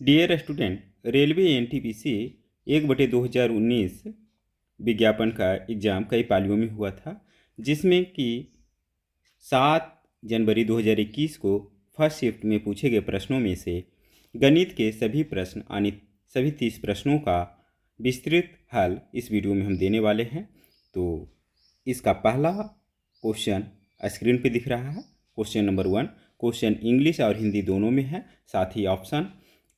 Dear student, railway NTPC 1/2019 विज्ञापन का exam कई पालियों में हुआ था, जिसमें कि 7 जनवरी 2021 को फर्स्ट शिफ्ट में पूछे गए प्रश्नों में से गणित के सभी प्रश्न यानी सभी 30 प्रश्नों का विस्तृत हल इस वीडियो में हम देने वाले हैं। तो इसका पहला क्वेश्चन स्क्रीन पे दिख रहा है। क्वेश्चन नंबर 1 क्वेश्चन इंग्लिश और हिंदी दोनों में है, साथ ही ऑप्शन।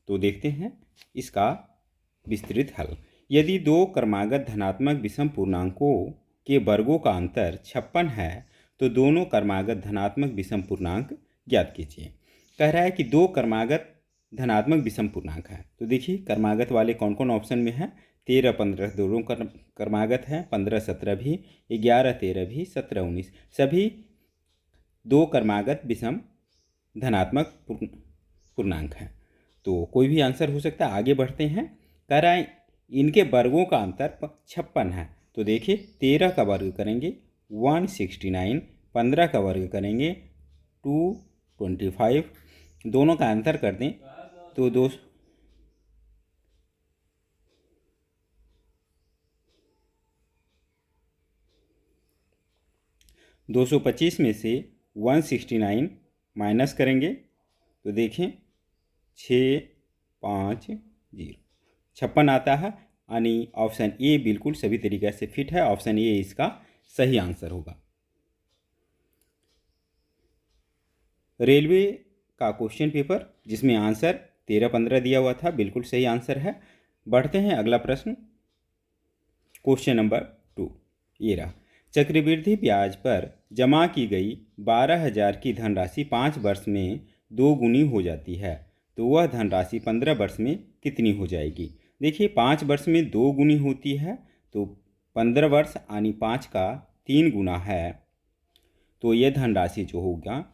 तो देखते हैं इसका विस्तृत हल। यदि दो क्रमागत धनात्मक विषम पूर्णांकों के वर्गों का अंतर 56 है तो दोनों क्रमागत धनात्मक विषम पूर्णांक ज्ञात कीजिए। कह रहा है कि दो क्रमागत धनात्मक विषम पूर्णांक है। तो देखिए क्रमागत वाले कौन कौन ऑप्शन में है। 13, 15 दोनों क्रमागत है, 15, 17 भी, 11, 13 भी, 17, 19 सभी दो क्रमागत विषम धनात्मक पूर्णांक है। तो कोई भी आंसर हो सकता है। आगे बढ़ते हैं। कह रहा है इनके वर्गों का अंतर 56 है। तो देखिए 13 का वर्ग करेंगे 169, 15 का वर्ग करेंगे 225, दोनों का अंतर कर दें तो 225 में से 169 माइनस करेंगे तो देखें 650 56 आता है। यानी ऑप्शन ए बिल्कुल सभी तरीके से फिट है। ऑप्शन ए इसका सही आंसर होगा। रेलवे का क्वेश्चन पेपर जिसमें आंसर 13, 15 दिया हुआ था, बिल्कुल सही आंसर है। बढ़ते हैं अगला प्रश्न। क्वेश्चन नंबर 2 ये रहा। चक्रवृद्धि ब्याज पर जमा की गई 12,000 की धनराशि 5 वर्ष में 2 गुनी हो जाती है, तो वह धनराशि 15 वर्ष में कितनी हो जाएगी। देखिए 5 वर्ष में 2 गुनी होती है, तो 15 वर्ष यानी 5 का 3 गुना है। तो यह धनराशि जो होगा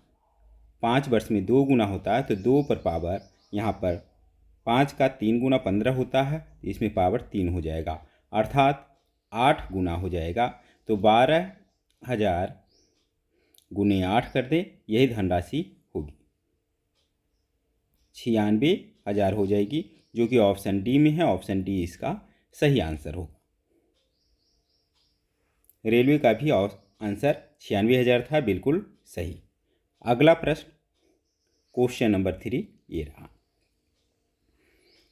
5 वर्ष में 2 गुना होता है, तो 2 पर पावर यहाँ पर 5 का 3 गुना 15 होता है, इसमें पावर 3 हो जाएगा, अर्थात 8 गुना हो जाएगा। तो 12,000 गुने 8 कर दें, यही धनराशि होगी, 96,000 हो जाएगी, जो कि ऑप्शन डी में है। ऑप्शन डी इसका सही आंसर होगा। रेलवे का भी आंसर 96,000 था, बिल्कुल सही। अगला प्रश्न क्वेश्चन नंबर 3 ये रहा।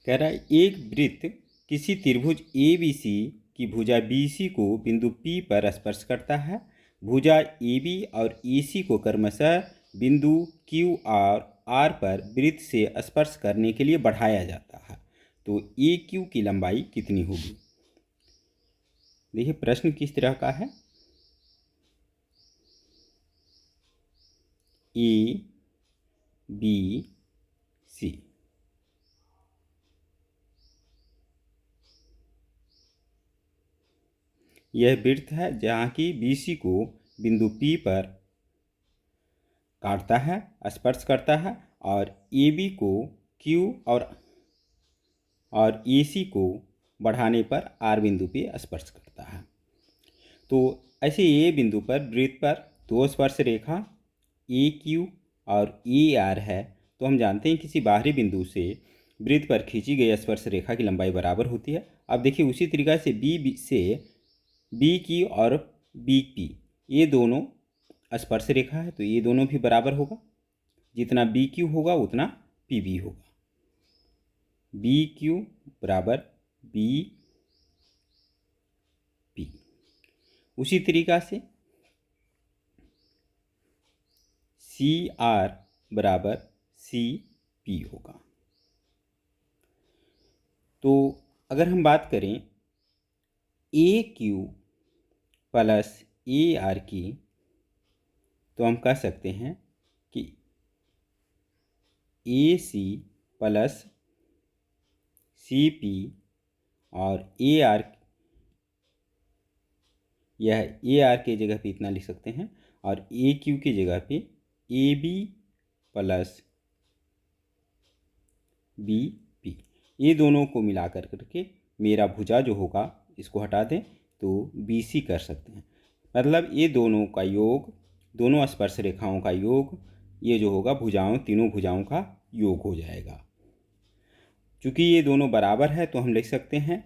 कह रहा है एक वृत्त किसी त्रिभुज ABC की भुजा BC को बिंदु P पर स्पर्श करता है। भुजा AB और AC को क्रमशः बिंदु Q और R पर वृत्त से स्पर्श करने के लिए बढ़ाया जाता है, तो AQ की लंबाई कितनी होगी। देखिए प्रश्न किस तरह का है। ABC यह वृत्त है जहाँ की BC को बिंदु P पर काटता है, स्पर्श करता है, और AB को Q और AC को बढ़ाने पर R बिंदु पे स्पर्श करता है। तो ऐसे A बिंदु पर वृत्त पर दो स्पर्श रेखा AQ और AR है, तो हम जानते हैं किसी बाहरी बिंदु से वृत्त पर खींची गई स्पर्श रेखा की लंबाई बराबर होती है। अब देखिए उसी तरीक़ा से B से BQ और BP ये दोनों स्पर्श रेखा है, तो ये दोनों भी बराबर होगा। जितना BQ होगा उतना PB होगा। BQ बराबर BP। उसी तरीक़ा से CR बराबर CP होगा। तो अगर हम बात करें AQ प्लस AR की, तो हम कह सकते हैं कि AC प्लस CP और AR, यह AR के जगह पे इतना लिख सकते हैं, और AQ की जगह पे AB प्लस BP, ये दोनों को मिला करके मेरा भुजा जो होगा इसको हटा दें तो BC कर सकते हैं। मतलब ये दोनों का योग, दोनों स्पर्श रेखाओं का योग, ये जो होगा भुजाओं, तीनों भुजाओं का योग हो जाएगा। चूँकि ये दोनों बराबर है तो हम लिख सकते हैं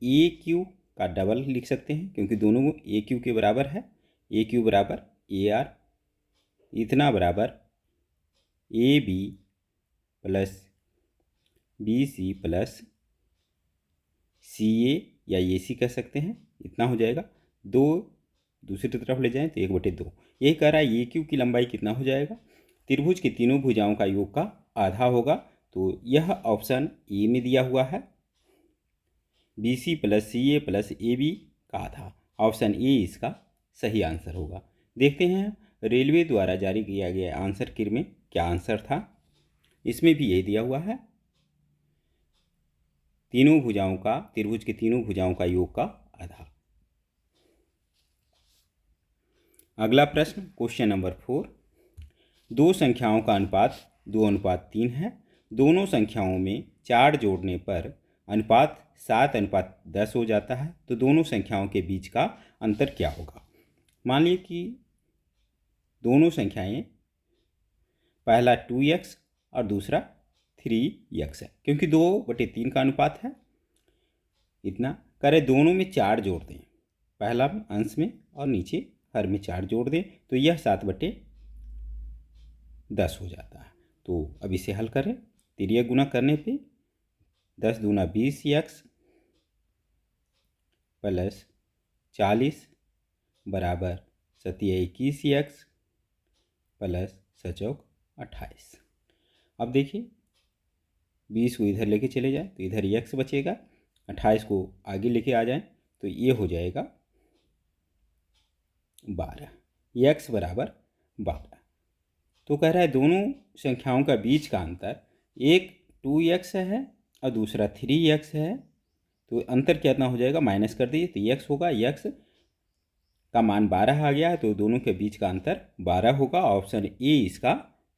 ए क्यू का डबल लिख सकते हैं, क्योंकि दोनों ए क्यू के बराबर है। ए क्यू बराबर ए आर, इतना बराबर A B plus B C plus C A या ए सी कह सकते हैं, इतना हो जाएगा। दो दूसरी तरफ ले जाएं तो 1/2। यही कह रहा है ए क्यू की लंबाई कितना हो जाएगा, त्रिभुज की तीनों भुजाओं का योग का आधा होगा। तो यह ऑप्शन ए में दिया हुआ है, B C plus C A plus A B का आधा। ऑप्शन ए इसका सही आंसर होगा। देखते हैं रेलवे द्वारा जारी किया गया आंसर की में क्या आंसर था। इसमें भी यही दिया हुआ है, तीनों भुजाओं का, त्रिभुज की तीनों भुजाओं का योग का आधा। अगला प्रश्न, क्वेश्चन नंबर 4। दो संख्याओं का अनुपात 2:3 है। दोनों संख्याओं में 4 जोड़ने पर अनुपात 7:10 हो जाता है। तो दोनों संख्याओं के बीच का अंतर क्या होगा। मान लीजिए कि दोनों संख्याएं, पहला 2x और दूसरा 3x है, क्योंकि 2/3 का अनुपात है। इतना करें, दोनों में 4 जोड़ दें, पहला अंश में और नीचे हर में 4 जोड़ दें, तो यह 7/10 हो जाता है। तो अब इसे हल करें, तिर्यक गुना करने पे 10 दूना 20x प्लस 40 बराबर 21x प्लस 28। अब देखिए 20 को इधर लेके चले जाए तो इधर x बचेगा, 28 को आगे लेके आ जाए तो ये हो जाएगा 12, x बराबर 12। तो कह रहा है दोनों संख्याओं का बीच का अंतर, एक 2x है और दूसरा 3x है, तो अंतर कितना हो जाएगा, माइनस कर दीजिए तो x होगा। x का मान 12 आ गया है, तो दोनों के बीच का अंतर 12 होगा। ऑप्शन ए इसका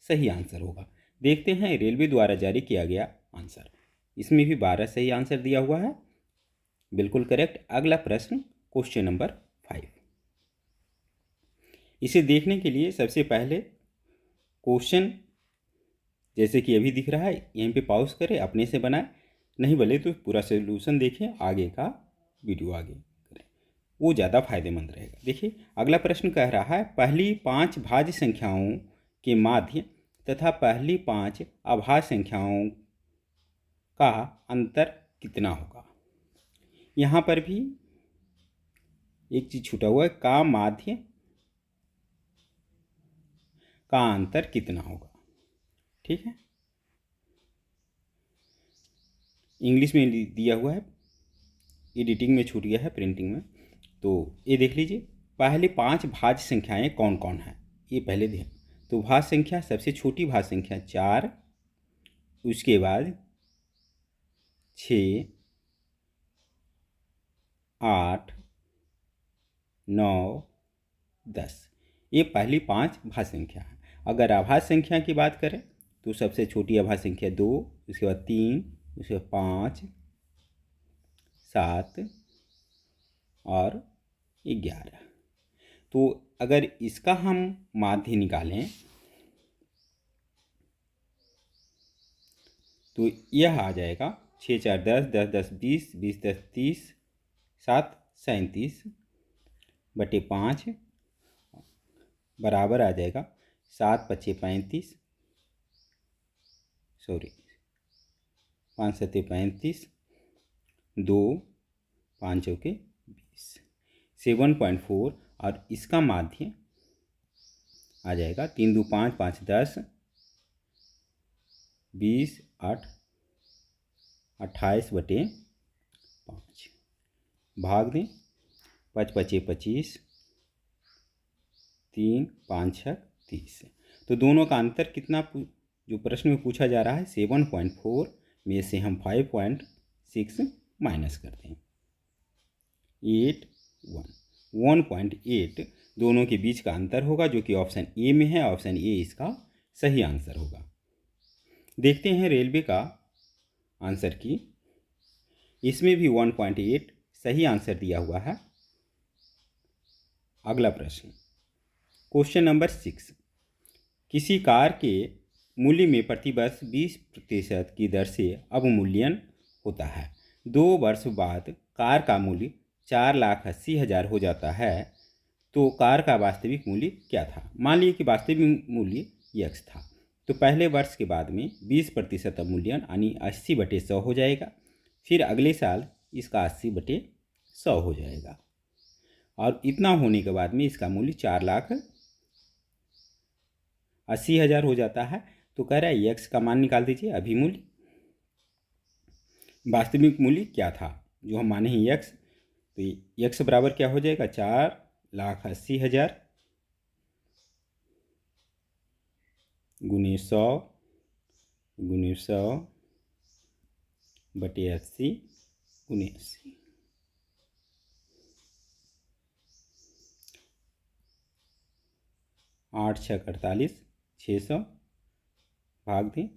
सही आंसर होगा। देखते हैं रेलवे द्वारा जारी किया गया आंसर, इसमें भी 12 सही आंसर दिया हुआ है, बिल्कुल करेक्ट। अगला प्रश्न, क्वेश्चन नंबर 5। इसे देखने के लिए सबसे पहले क्वेश्चन जैसे कि अभी दिख रहा है यहीं पे पॉज करें, अपने से बनाए, नहीं बोले तो पूरा सोल्यूशन देखें, आगे का वीडियो आगे करें, वो ज़्यादा फायदेमंद रहेगा। देखिए अगला प्रश्न कह रहा है, पहली 5 भाज्य संख्याओं के माध्य तथा पहली 5 अभाज्य संख्याओं का अंतर कितना होगा। यहाँ पर भी एक चीज़ छूटा हुआ है, का माध्य का अंतर कितना होगा। ठीक है, इंग्लिश में दिया हुआ है, एडिटिंग में छूट गया है प्रिंटिंग में। तो ये देख लीजिए, पहले 5 भाज्य संख्याएं कौन कौन है, ये पहले देखें। तो भाज्य संख्या, सबसे छोटी भाज्य संख्या 4, उसके बाद 6, 8, 9, 10, ये पहली 5 भाज्य संख्या है। अगर अभाज्य संख्या की बात करें तो सबसे छोटी अभाज्य संख्या 2, उसके बाद 3, उसके बाद 5, 7 और 11। तो अगर इसका हम माध्य निकालें तो यह आ जाएगा 6 4 10, 10 10 20, 20 10 30, 7 37 बटे 5 बराबर आ जाएगा 7 5 35, सॉरी 5 7 35, 2 5 चौके 20, 7.4। और इसका माध्य आ जाएगा 3 2 5 5 10, 20 8 28 बटे 5, भाग दें 5 5 25, 3 5 6 30। तो दोनों का अंतर कितना जो प्रश्न में पूछा जा रहा है 7.4 में से हम 5.6 माइनस करते हैं, 8 1.8 दोनों के बीच का अंतर होगा, जो कि ऑप्शन ए में है। ऑप्शन ए इसका सही आंसर होगा। देखते हैं रेलवे का आंसर की, इसमें भी 1.8 सही आंसर दिया हुआ है। अगला प्रश्न, क्वेश्चन नंबर 6। किसी कार के मूल्य में प्रतिवर्ष 20% की दर से अवमूल्यन होता है। 2 वर्ष बाद कार का मूल्य 4,80,000 हो जाता है, तो कार का वास्तविक मूल्य क्या था? मान लीजिए कि वास्तविक मूल्य x था, तो पहले वर्ष के बाद में 20% अवमूल्यन यानी 80/100 हो जाएगा। फिर अगले साल इसका 80/100 हो जाएगा और इतना होने के बाद में इसका मूल्य 4,80,000 हो जाता है। तो कह रहा है x का मान निकाल दीजिए, अभी मूल्य। वास्तविक मूल्य क्या था जो हम माने हैं x, तो x बराबर क्या हो जाएगा? 4,80,000 गुने 100/80 गुने 80। 8 × 48, 600 भाग दें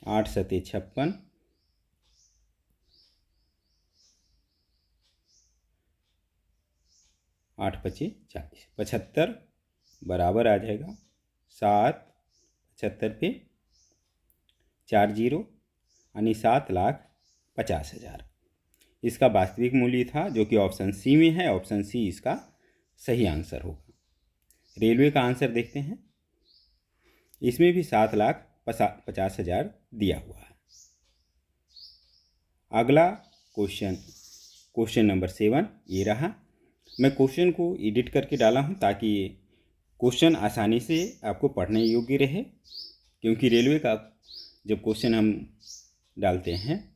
8 × 7 = 56, 8 × 5 = 40, 75 बराबर आ जाएगा 7, 75 पे 4 जीरो यानी 7,50,000 इसका वास्तविक मूल्य था, जो कि ऑप्शन सी में है। ऑप्शन सी इसका सही आंसर होगा। रेलवे का आंसर देखते हैं, इसमें भी 7,50,000 दिया हुआ है। अगला क्वेश्चन नंबर 7 ये रहा। मैं क्वेश्चन को एडिट करके डाला हूँ ताकि क्वेश्चन आसानी से आपको पढ़ने योग्य रहे, क्योंकि रेलवे का जब क्वेश्चन हम डालते हैं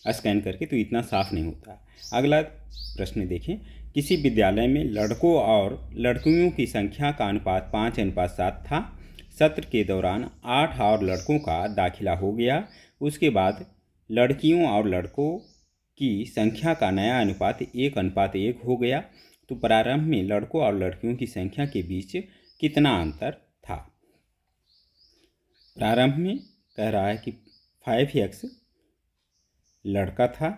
स्कैन करके तो इतना साफ नहीं होता। अगला प्रश्न देखें, किसी विद्यालय में लड़कों और लड़कियों की संख्या का अनुपात 5:7 था। सत्र के दौरान 8 और लड़कों का दाखिला हो गया। उसके बाद लड़कियों और लड़कों की संख्या का नया अनुपात 1:1 हो गया। तो प्रारंभ में लड़कों और लड़कियों की संख्या के बीच कितना अंतर था? प्रारंभ में कह रहा है कि 5x लड़का था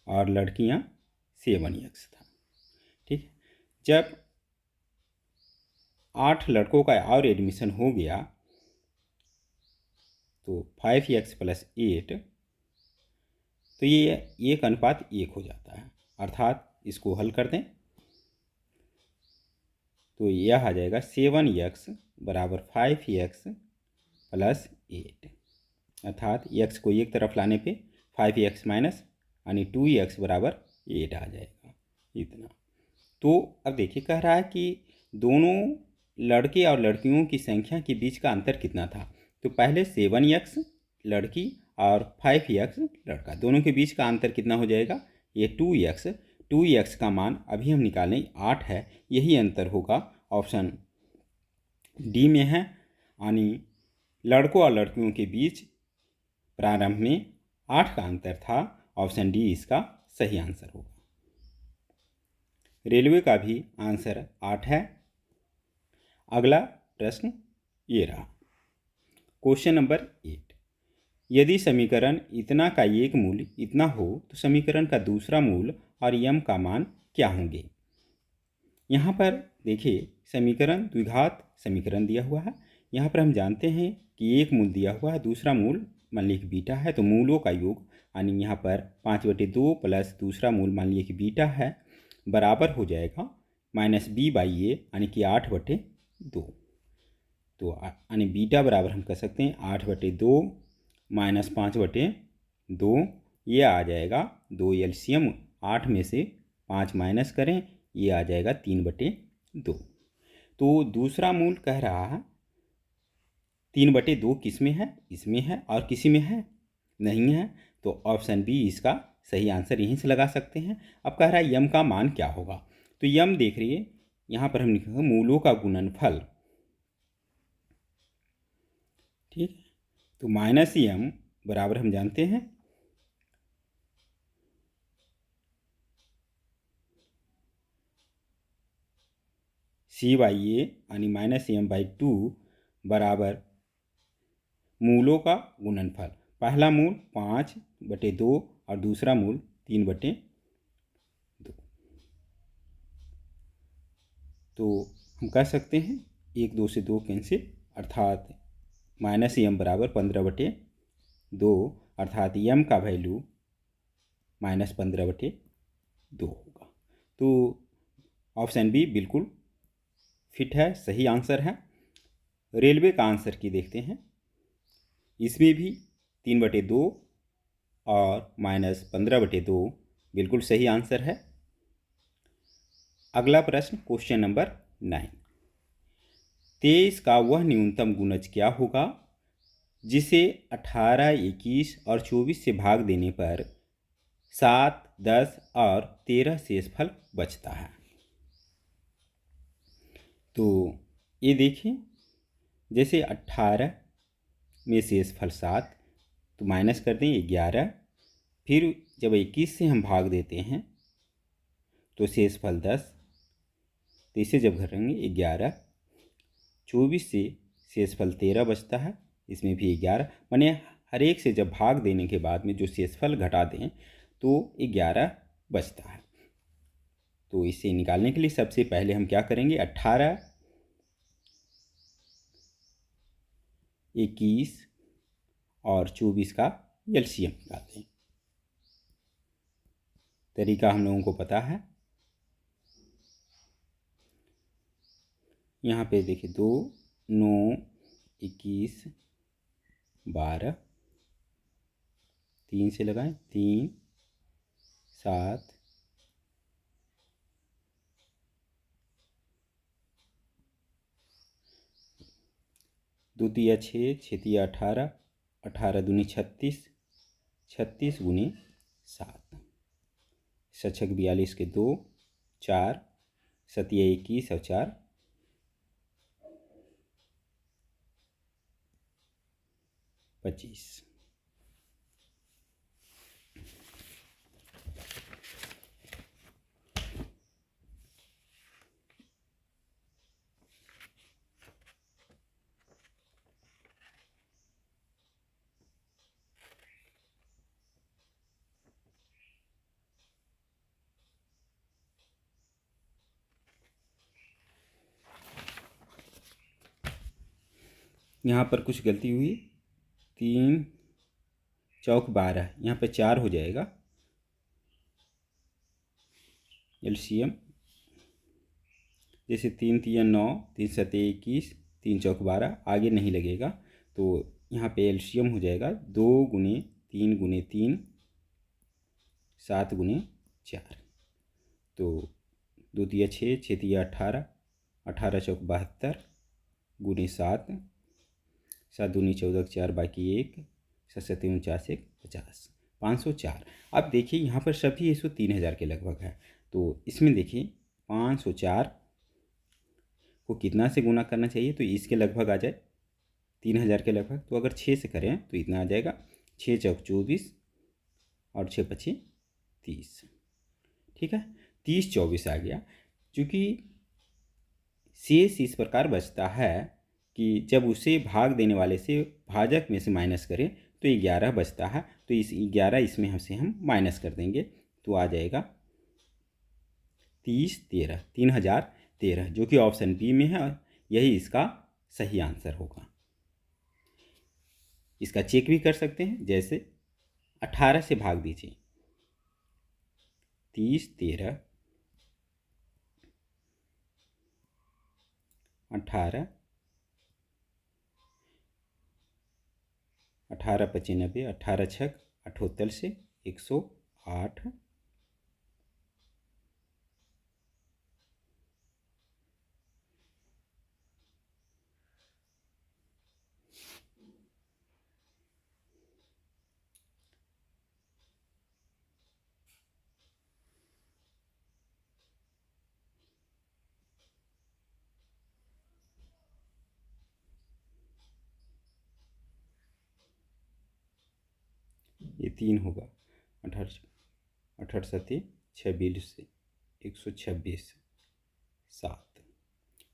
और लड़कियां 7x था। ठीक, जब 8 लड़कों का और एडमिशन हो गया तो 5x + 8, तो ये 1:1 हो जाता है। अर्थात इसको हल कर दें तो यह आ जाएगा 7x = 5x + 8, अर्थात x को एक तरफ लाने पे 5x माइनस यानी 2x = 8 आ जाएगा। इतना। तो अब देखिए, कह रहा है कि दोनों लड़के और लड़कियों की संख्या के बीच का अंतर कितना था। तो पहले 7x लड़की और 5x लड़का, दोनों के बीच का अंतर कितना हो जाएगा? ये 2x का मान अभी हम निकालें 8 है, यही अंतर होगा। ऑप्शन डी में है, यानी लड़कों और लड़कियों के बीच प्रारंभ में 8 का अंतर था। ऑप्शन डी इसका सही आंसर होगा। रेलवे का भी आंसर 8 है। अगला प्रश्न ये रहा, क्वेश्चन नंबर 8। यदि समीकरण इतना का एक मूल इतना हो तो समीकरण का दूसरा मूल और यम का मान क्या होंगे? यहाँ पर देखिए, समीकरण द्विघात समीकरण दिया हुआ है। यहाँ पर हम जानते हैं कि एक मूल दिया हुआ है, दूसरा मूल मान लीजिए कि बीटा है, तो मूलों का योग यानी यहाँ पर 5/2 प्लस दूसरा मूल मान लीजिए कि बीटा है बराबर हो जाएगा -b/a यानी कि 8/2। तो यानी बीटा बराबर हम कह सकते हैं 8/2 - 5/2, ये आ जाएगा 2 एलसीएम 8 में से 5 माइनस करें, ये आ जाएगा 3/2। तो दूसरा मूल कह रहा है 3/2 किस में है? इसमें है, और किसी में है? नहीं है। तो ऑप्शन बी इसका सही आंसर यहीं से लगा सकते हैं। अब कह रहा है यम का मान क्या होगा। तो यम देख रहिए, यहाँ पर हम लिखेंगे मूलों का गुणनफल। ठीक, तो -m बराबर हम जानते हैं c/a यानी -m/2 बराबर मूलों का गुणनफल। पहला मूल 5/2 और दूसरा मूल 3/2। तो हम कह सकते हैं 1 2 से 2 कैंसिल, अर्थात -m बराबर 15/2, अर्थात m का वैल्यू -15/2 होगा। तो ऑप्शन बी बिल्कुल फिट है, सही आंसर है। रेलवे का आंसर की देखते हैं। इसमें भी 3/2 और -15/2 बिल्कुल सही आंसर है। अगला प्रश्न, क्वेश्चन नंबर 9। 23 का वह न्यूनतम गुणज क्या होगा जिसे 18, 21 और 24 से भाग देने पर 7, 10 और 13 शेषफल बचता है। तो ये देखिए, जैसे 18 में शेषफल 7, तो माइनस कर दें 11, फिर जब 21 से हम भाग देते हैं तो शेषफल 10, तो इसे जब करेंगे 11, 24 से शेषफल 13 बचता है, इसमें भी 11, माने हर एक से जब भाग देने के बाद में जो शेषफल घटा दें तो 11 बचता है। तो इसे निकालने के लिए सबसे पहले हम क्या करेंगे, 18, 21 और 24 का एलसीएम निकालते हैं। तरीका हम लोगों को पता है। यहाँ पे देखिए 2, 9, 21, 12, 3 से लगाएं, 3, 7, 2 तिया 6, 6 तिया 18, 18 दूनी 36, 36 गुने 7, 6 42 के 2, 4, 7 21 और 4 25। यहाँ पर कुछ गलती हुई, 3 चौक 12, यहाँ पे 4 हो जाएगा एलसीएम। जैसे 3 तिया 9, 3 सते 21, 3 चौक 12, आगे नहीं लगेगा, तो यहाँ पे एलसीएम हो जाएगा 2 गुने 3 गुने 3, 7 गुने 4। तो 2 तिया 6, 6 तिया 18, 18 चौक 72 गुने 7, 7 दूनी 14, 4 बाकी 1, 7 सते 49, 1 50, 504। अब देखिए यहाँ पर सभी ये 3000 के लगभग है। तो इसमें देखिए 504 को कितना से गुना करना चाहिए, तो इसके लगभग आ जाए 3000 के लगभग। तो अगर 6 से करें तो इतना आ जाएगा, 6 चौक 24 और 6 पचे 30। ठीक है, 30 24 आ गया। चूँकि शेष इस प्रकार बचता है कि जब उसे भाग देने वाले से भाजक में से माइनस करें तो 11 बचता है। तो इस 11 इसमें हमसे हम माइनस कर देंगे, तो आ जाएगा 30 13, 3013, जो कि ऑप्शन बी में है। यही इसका सही आंसर होगा। इसका चेक भी कर सकते हैं, जैसे 18 से भाग दीजिए, 30 13, 18, 18 पचे 90, 18 छक 78 से 108, ये 3 होगा, 18 18 सते 26 से 126, 7,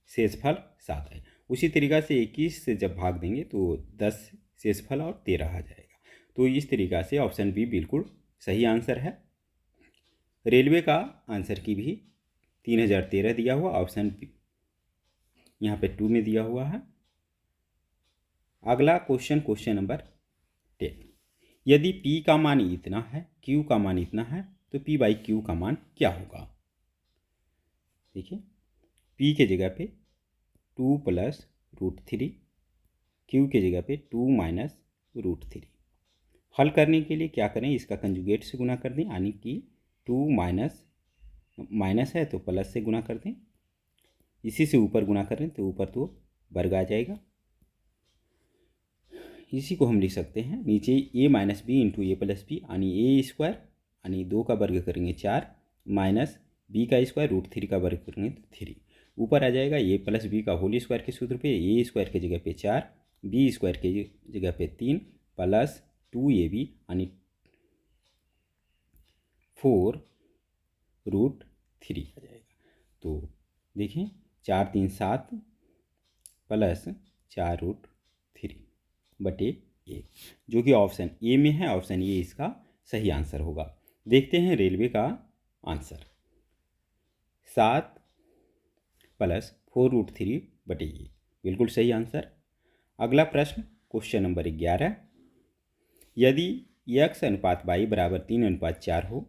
शेषफल 7 है। उसी तरीक़ा से 21 से जब भाग देंगे तो 10 शेषफल और 13 आ जाएगा। तो इस तरीक़ा से ऑप्शन बी बिल्कुल सही आंसर है। रेलवे का आंसर की भी 3013 दिया हुआ, ऑप्शन बी यहाँ पे 2 में दिया हुआ है। अगला क्वेश्चन नंबर 10, यदि P का मान इतना है, Q का मान इतना है, तो P बाई Q का मान क्या होगा। देखिए P के जगह पे 2 प्लस √3, Q के जगह पे 2 माइनस √3। हल करने के लिए क्या करें, इसका कंजुगेट से गुना कर दें, यानी कि 2 माइनस है तो प्लस से गुना कर दें, इसी से ऊपर गुना करें तो ऊपर तो वर्ग आ जाएगा। इसी को हम लिख सकते हैं नीचे a minus B into A plus B, यानी ए स्क्वायर, यानी 2 का वर्ग करेंगे 4, माइनस बी का स्क्वायर √3 का वर्ग करेंगे तो 3, ऊपर आ जाएगा a प्लस बी का होल स्क्वायर के सूत्र पे ए स्क्वायर के जगह पे 4, बी स्क्वायर के जगह पे 3 प्लस 2ab यानी 4 √3 आ जाएगा। तो देखिए 4 3 7 प्लस 4 √3 बटे 1, जो कि ऑप्शन ए में है। ऑप्शन ए इसका सही आंसर होगा। देखते हैं रेलवे का आंसर, 7 प्लस 4 √3 बटे 1, बिल्कुल सही आंसर। अगला प्रश्न क्वेश्चन नंबर 11, यदि x अनुपात y बराबर 3:4 हो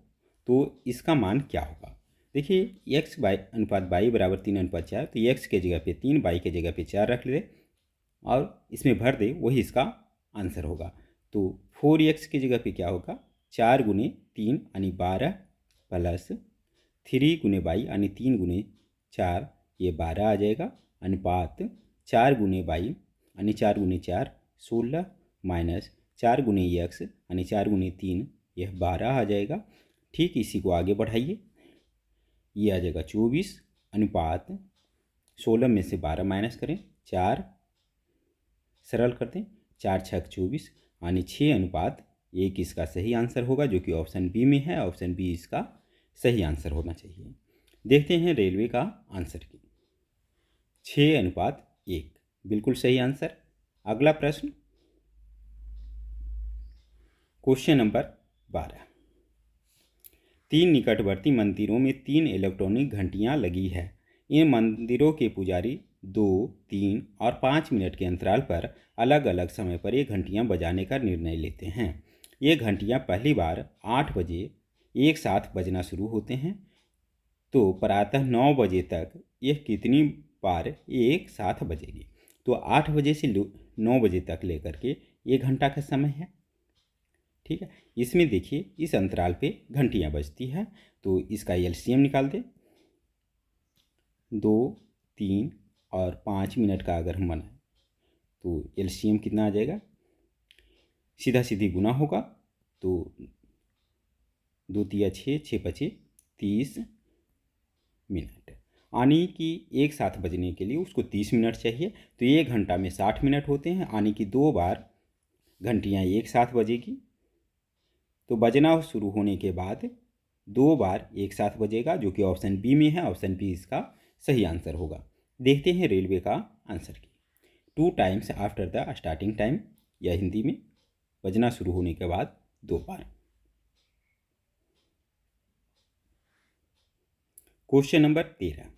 तो इसका मान क्या होगा। देखिए x अनुपात y बराबर 3:4, तो x के जगह पे 3, y के जगह पे 4 रख ले और इसमें भर दे, वही इसका आंसर होगा। तो 4x की जगह पे क्या होगा, 4 गुने 3 यानी 12 प्लस 3 गुने y यानी 3 गुने 4, ये 12 आ जाएगा। अनुपात 4 गुने y यानी 4 गुने 4 16, माइनस 4 गुने x यानी 4 गुने 3, यह 12 आ जाएगा। ठीक इसी को आगे बढ़ाइए, ये आ जाएगा 24, अनुपात 16 में से 12 माइनस करें 4, सरल करते हैं 4 6 24 यानी 6:1 इसका सही आंसर होगा, जो कि ऑप्शन बी में है। ऑप्शन बी इसका सही आंसर होना चाहिए। देखते हैं रेलवे का आंसर की, 6:1 बिल्कुल सही आंसर। अगला प्रश्न क्वेश्चन नंबर 12, 3 निकटवर्ती मंदिरों में 3 इलेक्ट्रॉनिक घंटियां लगी है। इन मंदिरों के पुजारी 2, 3 और 5 मिनट के अंतराल पर अलग अलग समय पर ये घंटियां बजाने का निर्णय लेते हैं। ये घंटियां पहली बार 8 बजे एक साथ बजना शुरू होते हैं, तो प्रातः 9 बजे तक यह कितनी बार एक साथ बजेगी। तो 8 बजे से 9 बजे तक लेकर के 1 घंटा का समय है। ठीक है, इसमें देखिए इस अंतराल पे घंटियां बजती है, तो इसका एलसीएम निकाल दें। 2, 3 और 5 मिनट का अगर हम बनाएं तो एलसीएम कितना आ जाएगा, सीधा सीधी गुना होगा, तो 2 तिया 6, 6 पचे 30 मिनट, यानी कि एक साथ बजने के लिए उसको 30 मिनट चाहिए। तो 1 घंटा में 60 मिनट होते हैं, यानी कि 2 बार घंटियां एक साथ बजेगी। तो बजना शुरू होने के बाद 2 बार एक साथ बजेगा, जो कि ऑप्शन बी में है। ऑप्शन बी इसका सही आंसर होगा। देखते हैं रेलवे का आंसर की, 2 times after the starting time, या हिंदी में बजना शुरू होने के बाद 2 बार। क्वेश्चन नंबर 13,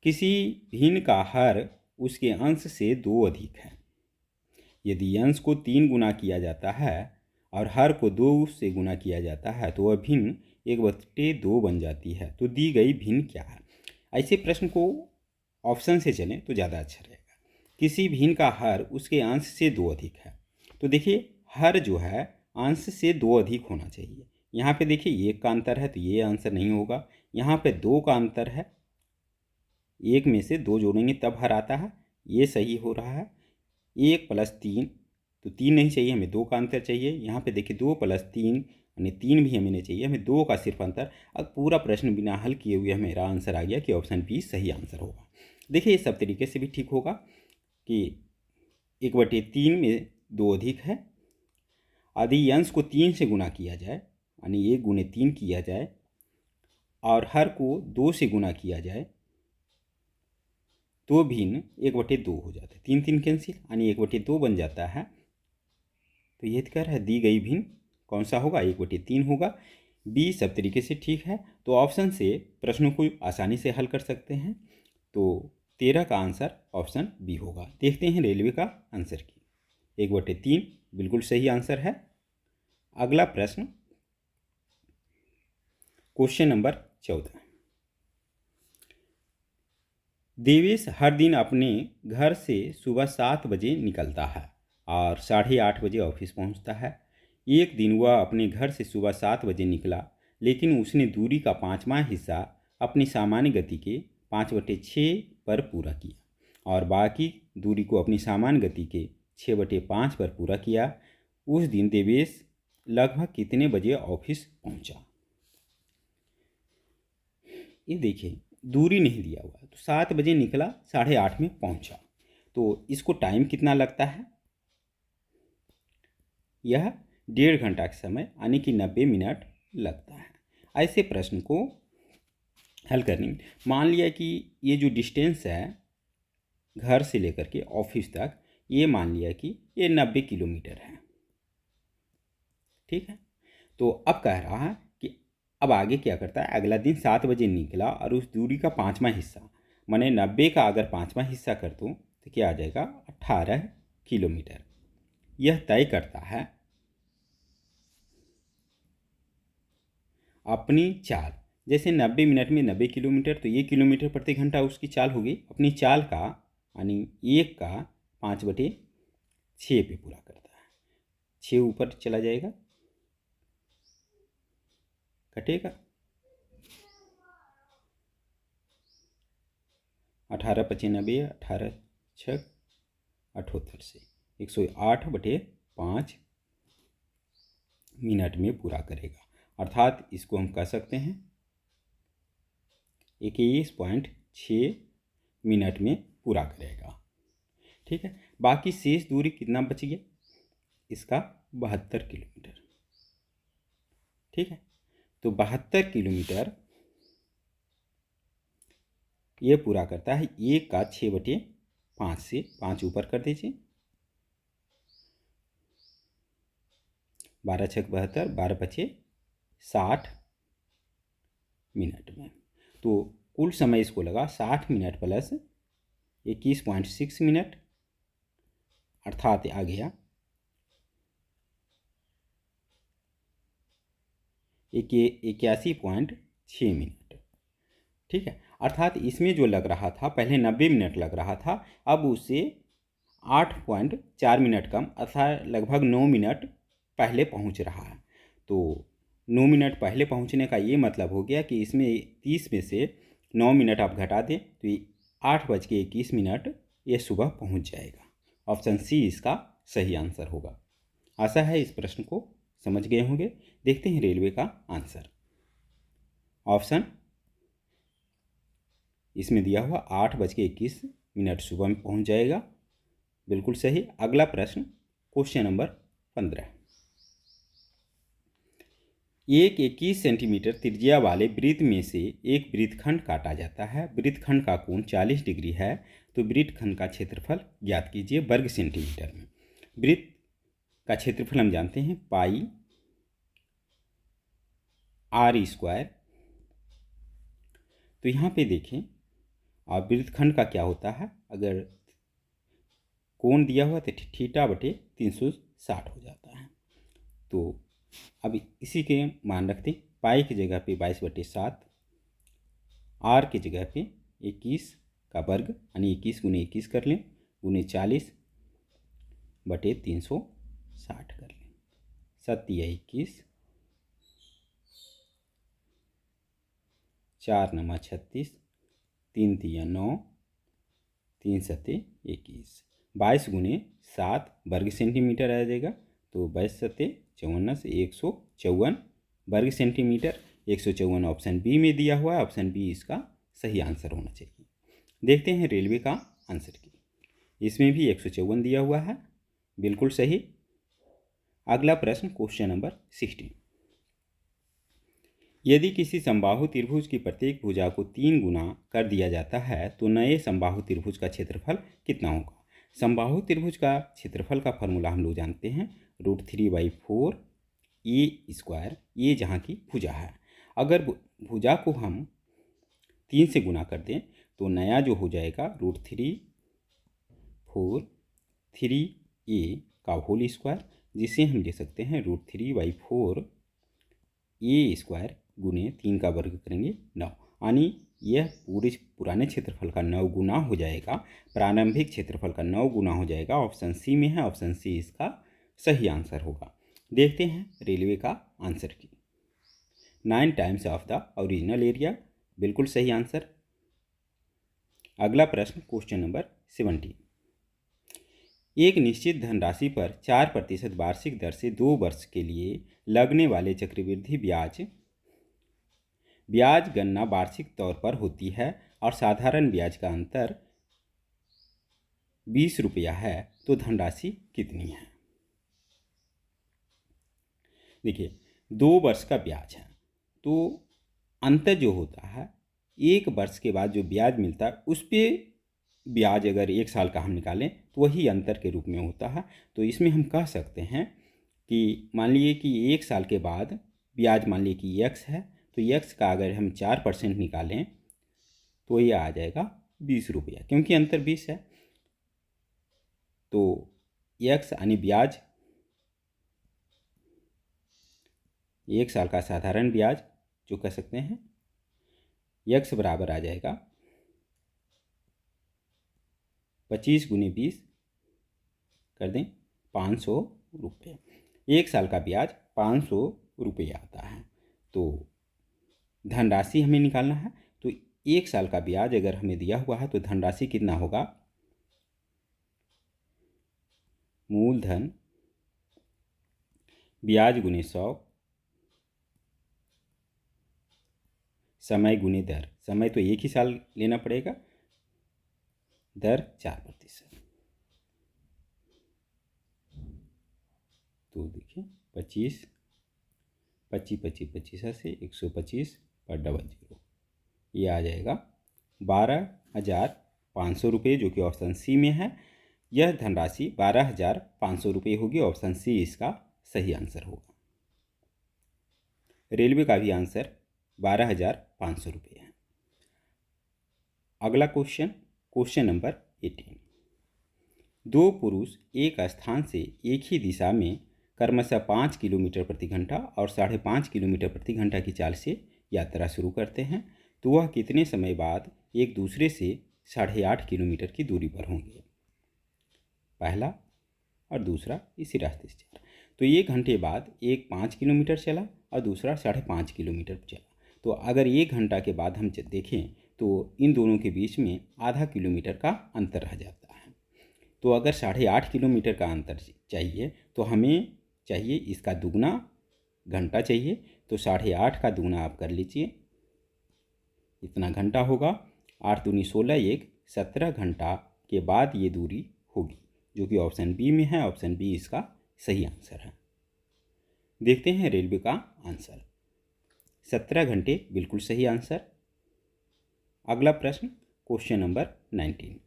किसी भिन्न का हर उसके अंश से 2 अधिक है। यदि अंश को 3 गुना किया जाता है और हर को 2 से गुना किया जाता है तो वह भिन्न 1/2 बन जाती है। तो दी गई भिन्न क्या है। ऐसे प्रश्न को ऑप्शन से चलें तो ज़्यादा अच्छा रहेगा। किसी भिन्न का हर उसके अंश से 2 अधिक है, तो देखिए हर जो है अंश से 2 अधिक होना चाहिए। यहाँ पे देखिए 1 का अंतर है तो ये आंसर नहीं होगा। यहाँ पे 2 का अंतर है, 1 में से 2 जोड़ेंगे तब हर आता है, ये सही हो रहा है। 1 + 3, तो 3 नहीं चाहिए, हमें 2 का अंतर चाहिए। यहाँ पे देखिए 2 + 3 यानी 3 भी हमें नहीं चाहिए, हमें 2 का सिर्फ अंतर। अब पूरा प्रश्न बिना हल किए हुए मेरा आंसर आ गया कि ऑप्शन बी सही आंसर होगा। देखिए ये सब तरीके से भी ठीक होगा कि 1/3 में 2 अधिक है। यदि अंश को 3 से गुना किया जाए, यानी 1 गुने 3 किया जाए, और हर को 2 से गुना किया जाए, तो भिन्न 1/2 हो जाता है। 3 3 कैंसिल, यानी 1/2 बन जाता है। तो ये कह रहा है दी गई भिन्न कौन सा होगा, 1/3 होगा। बी सब तरीके से ठीक है। तो ऑप्शन से प्रश्नों को आसानी से हल कर सकते हैं। तो 13 का आंसर ऑप्शन बी होगा। देखते हैं रेलवे का आंसर की। 1/3 बिल्कुल सही आंसर है। अगला प्रश्न, क्वेश्चन नंबर 14। देवेश हर दिन अपने घर से सुबह 7 बजे निकलता है और 8:30 बजे ऑफिस पहुंचता है। एक दिन वह अपने घर से सुबह 7 बजे निकला, लेकिन उसने दूरी का 5वां हिस्सा अपनी सामान्य गति के 5/6 पर पूरा किया और बाकी दूरी को अपनी सामान्य गति के 6/5 पर पूरा किया। उस दिन देवेश लगभग कितने बजे ऑफिस पहुंचा? ये देखिए, दूरी नहीं दिया हुआ है, तो 7 बजे निकला, 8:30 में पहुंचा, तो इसको टाइम कितना लगता है? यह 1.5 घंटा का समय यानी कि 90 मिनट लगता है। ऐसे प्रश्न को हल करने में मान लिया कि ये जो डिस्टेंस है घर से लेकर के ऑफिस तक, ये मान लिया कि ये 90 किलोमीटर है। ठीक है, तो अब कह रहा है कि अब आगे क्या करता है। अगला दिन 7 बजे निकला और उस दूरी का 5वां हिस्सा, माने 90 का अगर 5वां हिस्सा कर दूँ तो क्या आ जाएगा? 18 किलोमीटर। यह तय करता है अपनी चाल। जैसे 90 मिनट में 90 किलोमीटर, तो 1 किलोमीटर प्रति घंटा उसकी चाल होगी। अपनी चाल का यानी 1 का 5/6 पे पूरा करता है। 6 ऊपर चला जाएगा, कटेगा। 18×5 90, 18×6 78 से 108/5 मिनट में पूरा करेगा। अर्थात इसको हम कह सकते हैं 21.6 मिनट में पूरा करेगा। ठीक है, बाकी शेष दूरी कितना बच गया? इसका 72 किलोमीटर। ठीक है, तो 72 किलोमीटर ये पूरा करता है। 1 का 6/5 से 5 ऊपर कर दीजिए, 12×6 72, 12×5 60 मिनट में। तो कुल समय इसको लगा 60 मिनट प्लस 21.6 मिनट, अर्थात आ गया 81.6 मिनट। ठीक है, अर्थात इसमें जो लग रहा था, पहले 90 मिनट लग रहा था, अब उसे 8.4 मिनट कम, अर्थात लगभग 9 मिनट पहले पहुंच रहा है। तो 9 मिनट पहले पहुंचने का ये मतलब हो गया कि इसमें 30 में से 9 मिनट आप घटा दें तो ये 8:21 ये सुबह पहुंच जाएगा। ऑप्शन सी इसका सही आंसर होगा। आशा है इस प्रश्न को समझ गए होंगे। देखते हैं रेलवे का आंसर। ऑप्शन इसमें दिया हुआ 8:21 सुबह में पहुंच जाएगा, बिल्कुल सही। अगला प्रश्न, क्वेश्चन नंबर 15। एक 21 सेंटीमीटर त्रिज्या वाले वृत्त में से एक वृत्तखंड काटा जाता है। वृत्तखंड का कोण 40 डिग्री है, तो वृत्तखंड का क्षेत्रफल ज्ञात कीजिए वर्ग सेंटीमीटर में। वृत्त का क्षेत्रफल हम जानते हैं पाई r²। तो यहाँ पे देखें, और वृत्तखंड का क्या होता है, अगर कोण दिया हुआ तो θ/360 हो जाता है। तो अब इसी के मान रखते हैं, पाई की जगह पे 22/7, आर की जगह पे 21 का वर्ग यानी 21 × 21 कर लें, गुने 40/360 कर लें। 7 या 21, 4 9 36, 3 3 9, 3 7 21, 22 × 7 वर्ग सेंटीमीटर आ जाएगा। तो 22 7 54 से 154 वर्ग सेंटीमीटर। 154 ऑप्शन बी में दिया हुआ है। ऑप्शन बी इसका सही आंसर होना चाहिए। देखते हैं रेलवे का आंसर की। इसमें भी 154 दिया हुआ है, बिल्कुल सही। अगला प्रश्न, क्वेश्चन नंबर 16। यदि किसी समबाहु त्रिभुज की प्रत्येक भुजा को 3 गुना कर दिया जाता है तो नए समबाहु त्रिभुज का क्षेत्रफल कितना होगा? समबाहु त्रिभुज का क्षेत्रफल का फॉर्मूला हम लोग जानते हैं, √3/4 a²। ये जहाँ की भुजा है, अगर भुजा को हम 3 से गुना कर दें तो नया जो हो जाएगा √3/4 3a का होल स्क्वायर, जिसे हम लिख सकते हैं √3/4 ए स्क्वायर गुने 3 का वर्ग करेंगे 9, यानी यह पुराने क्षेत्रफल का 9 गुना हो जाएगा, प्रारंभिक क्षेत्रफल का 9 गुना हो जाएगा। ऑप्शन सी में है, ऑप्शन सी इसका सही आंसर होगा। देखते हैं रेलवे का आंसर की। 9 times of the original area, बिल्कुल सही आंसर। अगला प्रश्न क्वेश्चन नंबर 17। एक निश्चित धनराशि पर 4% वार्षिक दर से 2 वर्ष के लिए लगने वाले चक्रवृद्धि ब्याज गणना वार्षिक तौर पर होती है और साधारण ब्याज का अंतर 20 रुपया है, तो धनराशि कितनी है? देखिए 2 वर्ष का ब्याज है, तो अंतर जो होता है 1 वर्ष के बाद जो ब्याज मिलता है उस पर ब्याज अगर 1 साल का हम निकालें तो वही अंतर के रूप में होता है। तो इसमें हम कह सकते हैं कि मान लीजिए कि 1 साल के बाद ब्याज मान लीजिए कि x है, तो x का अगर हम 4% निकालें तो ये आ जाएगा 20 रुपया, क्योंकि अंतर 20 है। तो x यानी ब्याज 1 साल का साधारण ब्याज जो कह सकते हैं x बराबर आ जाएगा 25 गुने 20 कर दें 500 रुपये। 1 साल का ब्याज 500 रुपये आता है। तो धनराशि हमें निकालना है, तो 1 साल का ब्याज अगर हमें दिया हुआ है तो धनराशि कितना होगा? मूलधन ब्याज गुने 100 समय गुने दर, समय तो 1 ही साल लेना पड़ेगा, दर 4%। तो देखिए 25 25 25 25 से 125 पर 00, ये आ जाएगा 12,500 रुपये, जो कि ऑप्शन सी में है। यह धनराशि 12,500 रुपये होगी, ऑप्शन सी इसका सही आंसर होगा। रेलवे का भी आंसर 12,500 रुपये है। अगला क्वेश्चन नंबर 18। 2 पुरुष एक स्थान से एक ही दिशा में क्रमशः 5 किलोमीटर प्रति घंटा और 5.5 किलोमीटर प्रति घंटा की चाल से यात्रा शुरू करते हैं, तो वह कितने समय बाद एक दूसरे से 8.5 किलोमीटर की दूरी पर होंगे? पहला और दूसरा इसी रास्ते से चला, तो 1 घंटे बाद एक 5 किलोमीटर चला और दूसरा 5.5 किलोमीटर चला। तो अगर 1 घंटा के बाद हम देखें तो इन दोनों के बीच में आधा किलोमीटर का अंतर रह जाता है। तो अगर 8.5 किलोमीटर का अंतर चाहिए तो हमें चाहिए इसका दुगना घंटा चाहिए, तो 8.5 का दुगना आप कर लीजिए, इतना घंटा होगा। 8 दूनी 16, 17 घंटा के बाद ये दूरी होगी, जो कि ऑप्शन बी में है। ऑप्शन बी इसका सही आंसर है। देखते हैं रेलवे का आंसर। 17 घंटे बिल्कुल सही आंसर। अगला प्रश्न क्वेश्चन नंबर 19।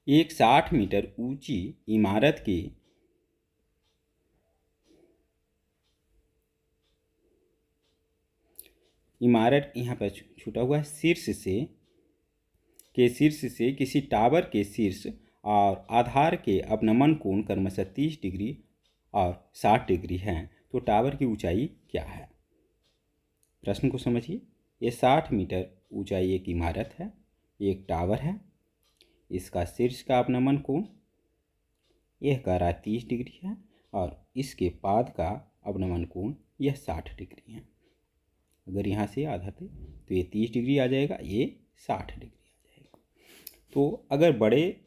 एक 60 मीटर ऊंची इमारत के यहाँ पर छूटा हुआ है, शीर्ष से किसी टावर के शीर्ष और आधार के अवनमन कोण क्रमशः 30 डिग्री और 60 डिग्री हैं, तो टावर की ऊंचाई क्या है? प्रश्न को समझिए। ये 60 मीटर ऊंचाई एक इमारत है, एक टावर है, इसका शीर्ष का अवनमन कोण यह कह रहा है 30 डिग्री है और इसके पाद का अवनमन कोण यह 60 डिग्री है। अगर यहाँ से आधा थे तो ये 30 डिग्री आ जाएगा, ये 60 डिग्री आ जाएगा। तो अगर बड़े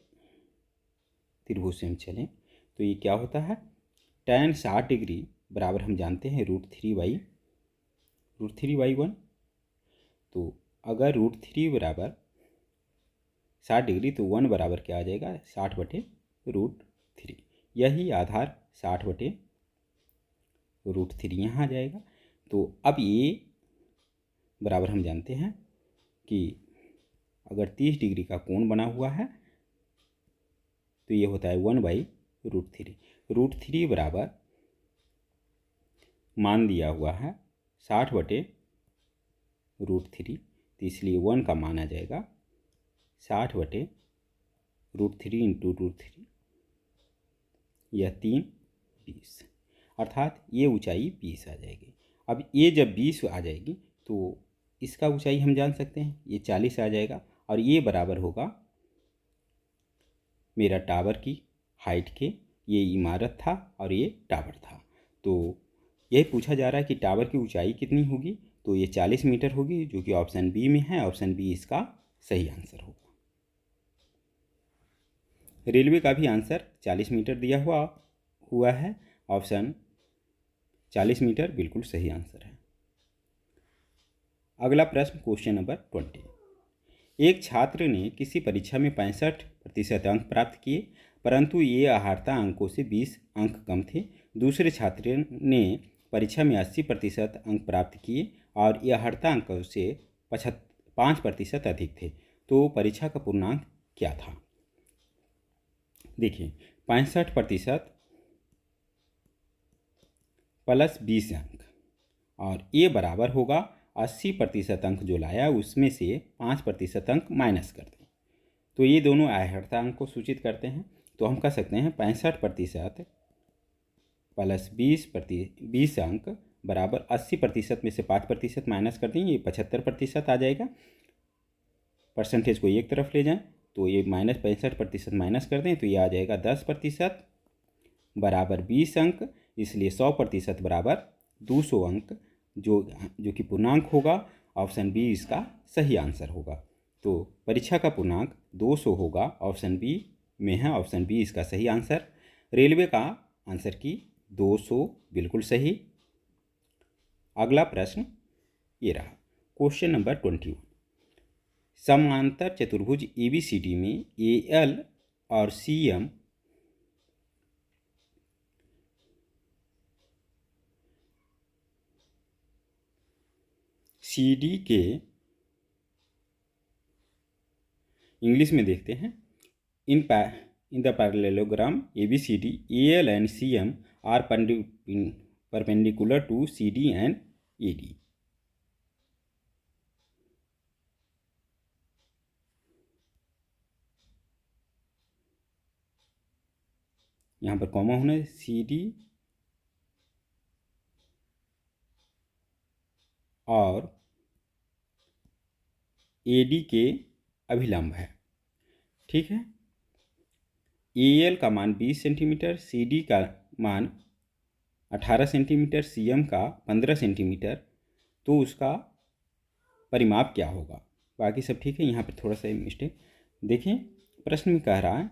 त्रिभुज से हम चलें तो ये क्या होता है, tan 60 डिग्री बराबर हम जानते हैं √3/1। तो अगर √3 बराबर 60 डिग्री तो 1 बराबर क्या आ जाएगा, 60/√3। यही आधार 60/√3 यहाँ आ जाएगा। तो अब ये बराबर हम जानते हैं कि अगर 30 डिग्री का कोण बना हुआ है तो ये होता है 1/√3। √3 बराबर मान दिया हुआ है 60/√3। तो इसलिए 1 का मान आ जाएगा 60/√3 इंटू √3, यह 3 20, अर्थात ये ऊंचाई 20 आ जाएगी। अब ये जब 20 आ जाएगी तो इसका ऊंचाई हम जान सकते हैं, ये 40 आ जाएगा और ये बराबर होगा मेरा टावर की हाइट के। ये इमारत था और ये टावर था, तो यही पूछा जा रहा है कि टावर की ऊंचाई कितनी होगी, तो ये 40 मीटर होगी, जो कि ऑप्शन बी में है। ऑप्शन बी इसका सही आंसर होगा। रेलवे का भी आंसर 40 मीटर दिया हुआ है। ऑप्शन 40 मीटर बिल्कुल सही आंसर है। अगला प्रश्न, क्वेश्चन नंबर 20। एक छात्र ने किसी परीक्षा में 65% अंक प्राप्त किए, परंतु ये अहारता अंकों से 20 अंक कम थे। दूसरे छात्र ने परीक्षा में 80% अंक प्राप्त किए और ये अहारता अंकों से 5% अधिक थे, तो परीक्षा का पूर्णांक क्या था? देखिए, 65% प्लस 20 अंक, और ये बराबर होगा 80% अंक जो लाया उसमें से 5% अंक माइनस कर दें, तो ये दोनों अहारता अंक को सूचित करते हैं। तो हम कह सकते हैं 65% प्लस 20 अंक बराबर 80% में से 5% माइनस कर दें, ये 75% आ जाएगा। परसेंटेज को एक तरफ ले जाएं तो ये -65% माइनस कर दें तो ये आ जाएगा 10% बराबर 20 अंक, इसलिए 100% बराबर 200 अंक, जो कि पूर्णांक होगा। ऑप्शन बी इसका सही आंसर होगा। तो परीक्षा का पूर्णांक 200 होगा, ऑप्शन बी में है। ऑप्शन बी इसका सही आंसर। रेलवे का आंसर की 200 बिल्कुल सही। अगला प्रश्न ये रहा, क्वेश्चन नंबर 21। समांतर चतुर्भुज ABCD में AL और CM CD के, इंग्लिश में देखते हैं, in the parallelogram ABCD AL and CM are perpendicular to CD and AD। यहाँ पर कॉमा होना है, CD और AD के अभिलंब है। ठीक है, AL का मान 20 सेंटीमीटर, CD का मान 18 सेंटीमीटर, CM का 15 सेंटीमीटर, तो उसका परिमाप क्या होगा? बाकी सब ठीक है, यहाँ पर थोड़ा सा मिस्टेक। देखें, प्रश्न में कह रहा है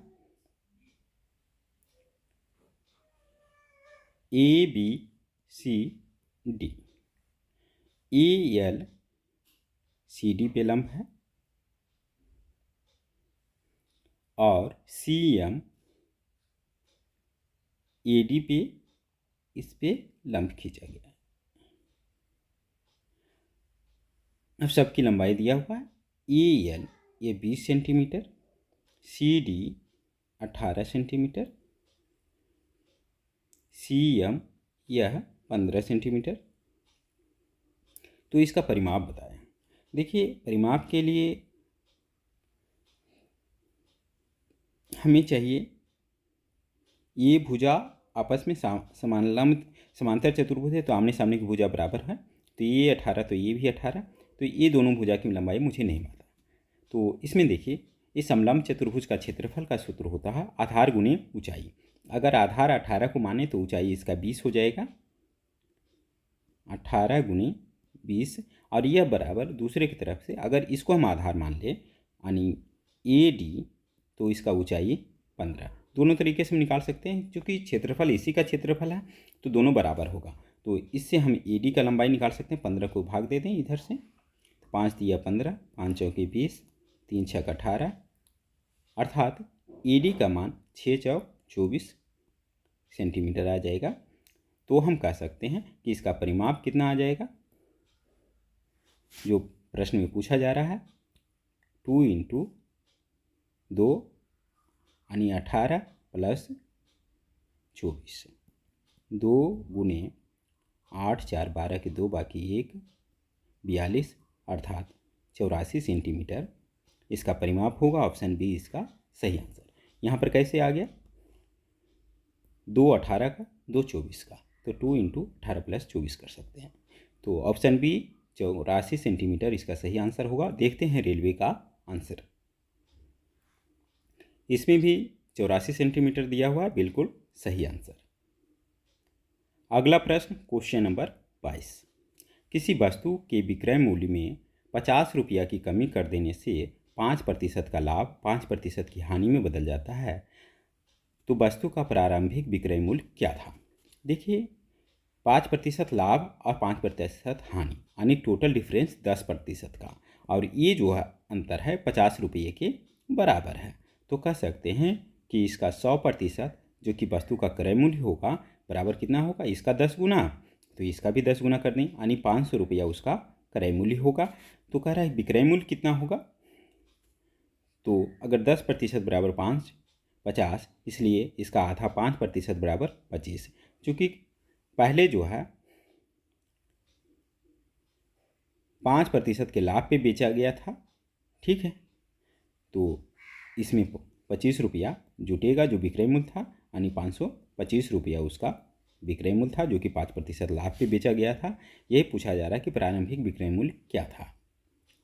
ABCD, AL CD पे लंब है और CM AD पे, इस पे लंब खींचा गया है। अब सबकी लंबाई दिया हुआ है। AL ये 20 सेंटीमीटर, CD 18 सेंटीमीटर, CM यह 15 सेंटीमीटर। तो इसका परिमाप बताएं। देखिए, परिमाप के लिए हमें चाहिए ये भुजा आपस में समांतर चतुर्भुज है, तो आमने सामने की भुजा बराबर है, तो ये 18 तो ये भी 18, तो ये दोनों भुजा की लंबाई मुझे नहीं मालूम। तो इसमें देखिए, इस समलंब चतुर्भुज का क्षेत्रफल का सूत्र होता है आधार गुणे ऊंचाई। अगर आधार 18 को माने तो ऊंचाई इसका 20 हो जाएगा, 18 गुणे 20, और यह बराबर दूसरे की तरफ से अगर इसको हम आधार मान लें यानी AD, तो इसका ऊंचाई 15। दोनों तरीके से हम निकाल सकते हैं, क्योंकि क्षेत्रफल इसी का क्षेत्रफल है तो दोनों बराबर होगा। तो इससे हम AD का लंबाई निकाल सकते हैं। 15 को भाग दे दें इधर से, तो 5 दिया 15, 5 चौके 20, 3 छक 18, अर्थात AD का मान 6 चौक 24 सेंटीमीटर आ जाएगा। तो हम कह सकते हैं कि इसका परिमाप कितना आ जाएगा, जो प्रश्न में पूछा जा रहा है, 2 × 2 यानी 18 + 24, 2 × 8 4 12 के 2 बाकी 1 42, अर्थात 84 सेंटीमीटर इसका परिमाप होगा। ऑप्शन बी इसका सही आंसर। यहाँ पर कैसे आ गया, 2 18 का 2 24 का, तो 2 × 18 + 24 कर सकते हैं। तो ऑप्शन बी 84 सेंटीमीटर इसका सही आंसर होगा। देखते हैं रेलवे का आंसर। इसमें भी 84 सेंटीमीटर दिया हुआ है, बिल्कुल सही आंसर। अगला प्रश्न क्वेश्चन नंबर 22। किसी वस्तु के विक्रय मूल्य में 50 रुपया की कमी कर देने से 5% का लाभ 5% की हानि में बदल जाता है, तो वस्तु का प्रारंभिक विक्रय मूल्य क्या था। देखिए 5% लाभ और 5% हानि, यानी टोटल डिफरेंस 10% का, और ये जो है अंतर है 50 रुपये के बराबर है। तो कह सकते हैं कि इसका 100% जो कि वस्तु का क्रय मूल्य होगा बराबर कितना होगा, इसका 10 गुना, तो इसका भी 10 गुना कर दें, यानी 500 रुपया उसका क्रय मूल्य होगा। तो कह रहा है विक्रय मूल्य कितना होगा, तो अगर 10% बराबर 50, इसलिए इसका आधा 5% बराबर 25, चूँकि पहले जो है 5% के लाभ पे बेचा गया था, ठीक है, तो इसमें 25 रुपया जुटेगा जो विक्रय मूल्य था, यानी 525 रुपया उसका विक्रय मूल्य था जो कि 5% लाभ पे बेचा गया था। यही पूछा जा रहा है कि प्रारंभिक विक्रय मूल्य क्या था।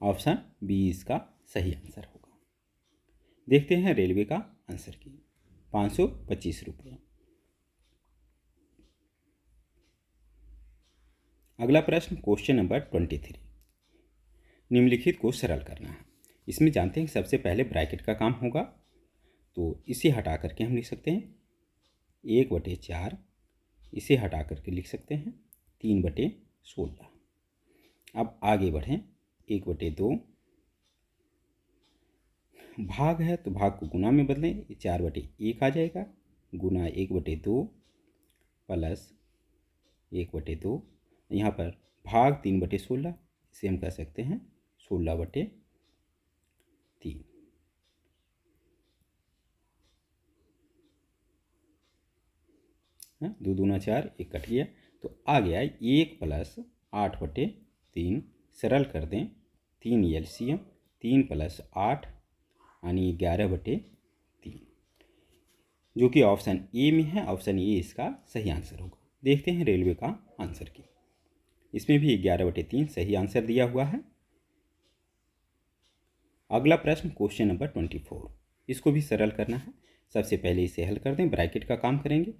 ऑप्शन बी इसका सही आंसर होगा। देखते हैं रेलवे का आंसर की, 525 रुपये। अगला प्रश्न क्वेश्चन नंबर 23। निम्नलिखित को सरल करना है। इसमें जानते हैं कि सबसे पहले ब्रैकेट का काम होगा, तो इसे हटा करके हम लिख सकते हैं 1/4, इसे हटा करके लिख सकते हैं 3/16। अब आगे बढ़ें, 1/2 भाग है तो भाग को गुना में बदलें, 4/1 आ जाएगा, गुना 1/2 प्लस 1/2, यहाँ पर भाग 3/16, इसे हम कह सकते हैं 16/3। 2 दूना 4, 1 कट गया, तो आ गया 1 + 8/3। सरल कर दें, 3 LCM, 3 + 8 यानी 11/3, जो कि ऑप्शन ए में है। ऑप्शन ए इसका सही आंसर होगा। देखते हैं रेलवे का आंसर की। इसमें भी 11/3 सही आंसर दिया हुआ है। अगला प्रश्न क्वेश्चन नंबर 24, इसको भी सरल करना है। सबसे पहले इसे हल कर दें, ब्रैकेट का काम करेंगे,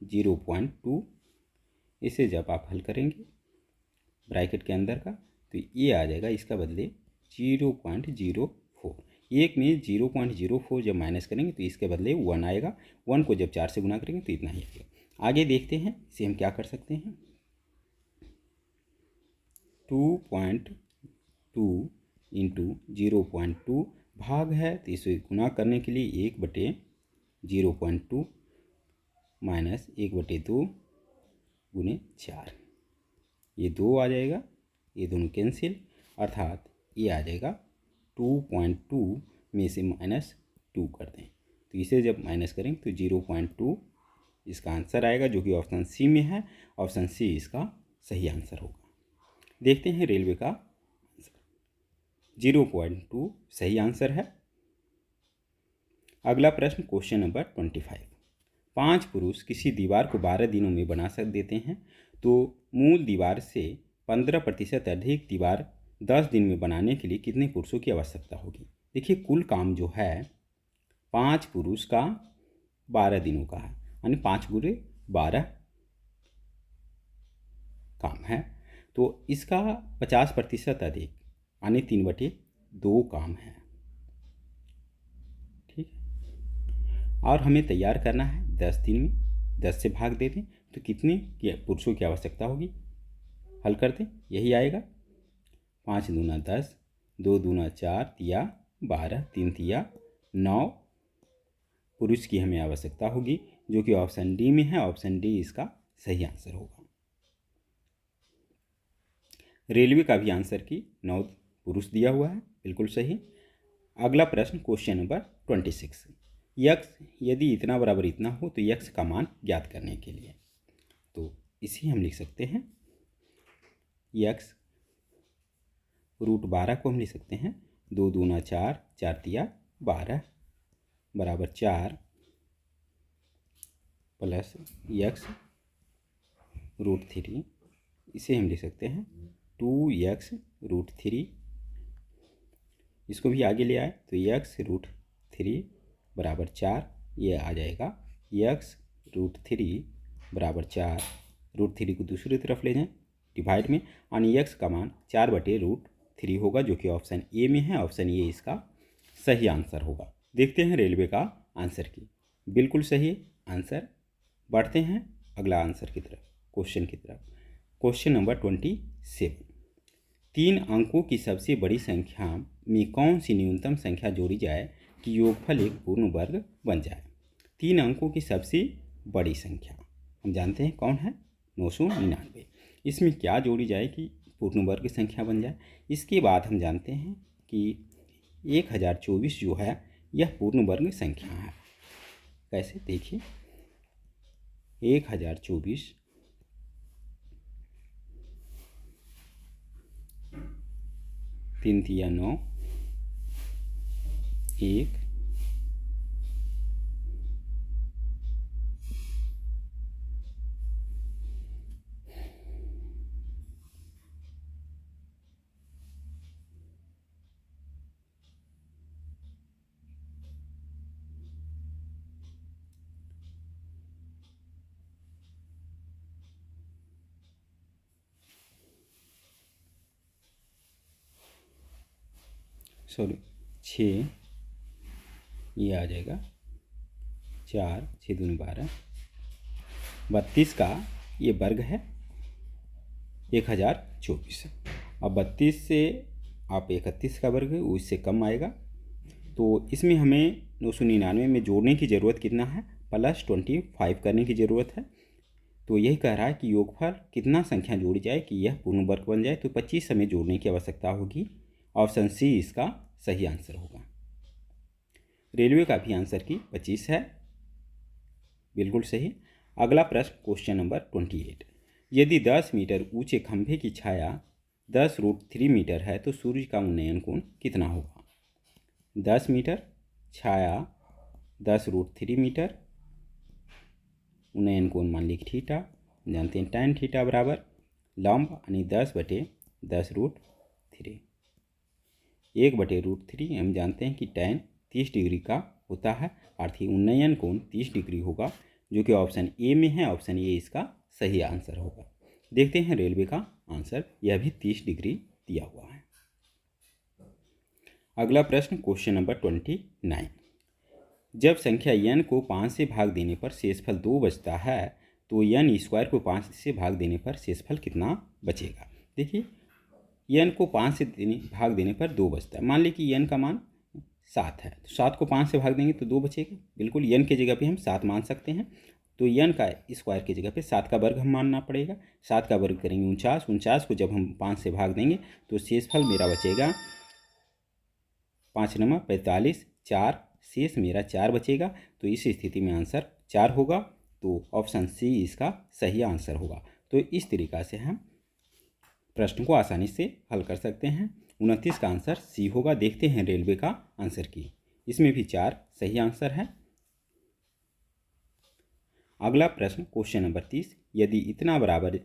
0.2, इसे जब आप हल करेंगे ब्रैकेट के अंदर का, तो ये आ जाएगा, इसका बदले 0.04। एक में 0.04 जब माइनस करेंगे तो इसके बदले 1 आएगा, 1 को जब 4 से गुना करेंगे तो इतना ही आएगा। आगे देखते हैं इसे हम क्या कर सकते हैं, 2.2 × 0.2 भाग है, तो इसे गुना करने के लिए 1/0.2 माइनस 1/2 गुने 4, ये 2 आ जाएगा, ये दोनों कैंसिल, अर्थात ये आ जाएगा 2.2 में से -2 कर दें, तो इसे जब माइनस करें तो 0.2 इसका आंसर आएगा, जो कि ऑप्शन सी में है। ऑप्शन सी इसका सही आंसर होगा। देखते हैं रेलवे का आंसर, 0.2 सही आंसर है। अगला प्रश्न क्वेश्चन नंबर 25। 5 पुरुष किसी दीवार को 12 दिनों में बना देते हैं, तो मूल दीवार से 15% अधिक दीवार 10 दिन में बनाने के लिए कितने पुरुषों की आवश्यकता होगी। देखिए कुल काम जो है 5 पुरुष का 12 दिनों का है, यानी 5 × 12 काम है, तो इसका 50% अधिक यानी 3/2 काम है, ठीक है। और हमें तैयार करना है 10 दिन में, 10 से भाग दे दें तो कितने पुरुषों की आवश्यकता होगी, हल कर दें, यही आएगा, 5 दूना 10, 2 दूना 4, तिया 12, 3 तिया 9 पुरुष की हमें आवश्यकता होगी, जो कि ऑप्शन डी में है। ऑप्शन डी इसका सही आंसर होगा। रेलवे का भी आंसर की 9 पुरुष दिया हुआ है, बिल्कुल सही। अगला प्रश्न क्वेश्चन नंबर 26। यक्स यदि इतना बराबर इतना हो तो यक्स का मान ज्ञात करने के लिए, तो इसे हम लिख सकते हैं यक्स √12 को हम लिख सकते हैं 2 दूना 4, 4 तिया 12 बराबर 4 प्लस x √3, इसे हम लिख सकते हैं 2x √3। इसको भी आगे ले आए तो x √3 बराबर 4, ये आ जाएगा x √3 बराबर 4। √3 को दूसरी तरफ ले जाएं डिवाइड में, यानी x का मान 4/√3 होगा, जो कि ऑप्शन ए में है। ऑप्शन ए इसका सही आंसर होगा। देखते हैं रेलवे का आंसर की, बिल्कुल सही आंसर। बढ़ते हैं अगला आंसर की तरफ, क्वेश्चन की तरफ। क्वेश्चन नंबर 27, 3 अंकों की सबसे बड़ी संख्या में कौन सी न्यूनतम संख्या जोड़ी जाए कि योगफल एक पूर्ण वर्ग बन जाए। 3 अंकों की सबसे बड़ी संख्या हम जानते हैं कौन है, 999। इसमें क्या जोड़ी जाए कि पूर्ण वर्ग संख्या बन जाए। इसके बाद हम जानते हैं कि 1024 जो है यह पूर्ण वर्ग संख्या है। कैसे, देखिए 1024 3 तिया 9, 1 6, ये आ जाएगा 4, 6 दूनी 12, 32 का ये वर्ग है 1024। अब 32 से आप 31 का वर्ग उससे कम आएगा, तो इसमें हमें 999 में जोड़ने की ज़रूरत कितना है, +25 करने की ज़रूरत है। तो यही कह रहा है कि योगफल कितना संख्या जोड़ी जाए कि यह पूर्ण वर्ग बन जाए, तो 25 हमें जोड़ने की आवश्यकता होगी। ऑप्शन सी इसका सही आंसर होगा। रेलवे का भी आंसर की 25 है, बिल्कुल सही। अगला प्रश्न क्वेश्चन नंबर 28, यदि 10 मीटर ऊंचे खंभे की छाया 10√3 मीटर है तो सूर्य का उन्नयन कोण कितना होगा। 10 मीटर छाया 10√3 मीटर, उन्नयन कोण मान लीजिए थीटा, जानते हैं tan थीटा बराबर लंब यानी 10/10√3। 1/√3 हम जानते हैं कि tan 30 डिग्री का होता है, अर्थात उन्नयन कोण 30 डिग्री होगा, जो कि ऑप्शन ए में है। ऑप्शन ए इसका सही आंसर होगा। देखते हैं रेलवे का आंसर, यह भी 30 डिग्री दिया हुआ है। अगला प्रश्न क्वेश्चन नंबर 29, जब संख्या n को 5 से भाग देने पर शेषफल 2 बचता है तो n² को 5 से भाग देने पर शेषफल कितना बचेगा। देखिए n को 5 से भाग देने पर 2 बचता है। मान लीजिए कि n का मान 7 है, तो 7 को 5 से भाग देंगे तो 2 बचेगा। बिल्कुल n की जगह पे हम 7 मान सकते हैं, तो n का स्क्वायर की जगह पे 7 का वर्ग हम मानना पड़ेगा। 7 का वर्ग करेंगे 49, 49 को जब हम 5 से भाग देंगे तो शेषफल मेरा बचेगा 5 नंबर 45, 4 शेष मेरा 4 बचेगा। तो इस स्थिति में आंसर 4 होगा, तो ऑप्शन सी इसका सही आंसर होगा। तो इस तरीक़ा से हम प्रश्न को आसानी से हल कर सकते हैं। 29 का आंसर सी होगा। देखते हैं रेलवे का आंसर की, इसमें भी 4 सही आंसर है। अगला प्रश्न क्वेश्चन नंबर 30, यदि इतना बराबर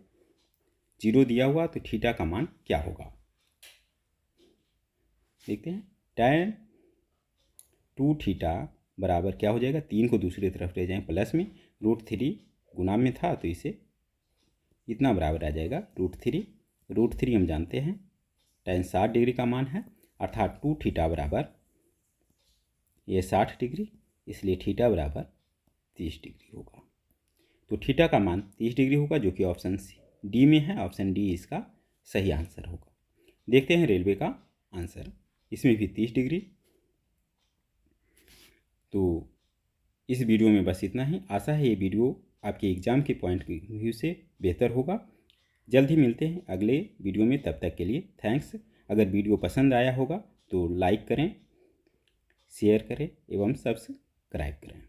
0 दिया हुआ तो थीटा का मान क्या होगा। देखते हैं tan 2 थीटा बराबर क्या हो जाएगा, 3 को दूसरी तरफ ले जाएं प्लस में, √3 गुना में था तो इसे इतना बराबर आ जाएगा √3 हम जानते हैं tan 60 डिग्री का मान है, अर्थात 2 थीटा बराबर ये 60 डिग्री, इसलिए थीटा बराबर 30 डिग्री होगा। तो थीटा का मान 30 डिग्री होगा, जो कि ऑप्शन डी में है। ऑप्शन डी इसका सही आंसर होगा। देखते हैं रेलवे का आंसर, इसमें भी 30 डिग्री। तो इस वीडियो में बस इतना ही। आशा है ये वीडियो आपके एग्ज़ाम के पॉइंट की व्यू से बेहतर होगा। जल्द ही मिलते हैं अगले वीडियो में, तब तक के लिए थैंक्स। अगर वीडियो पसंद आया होगा तो लाइक करें, शेयर करें एवं सब्सक्राइब करें।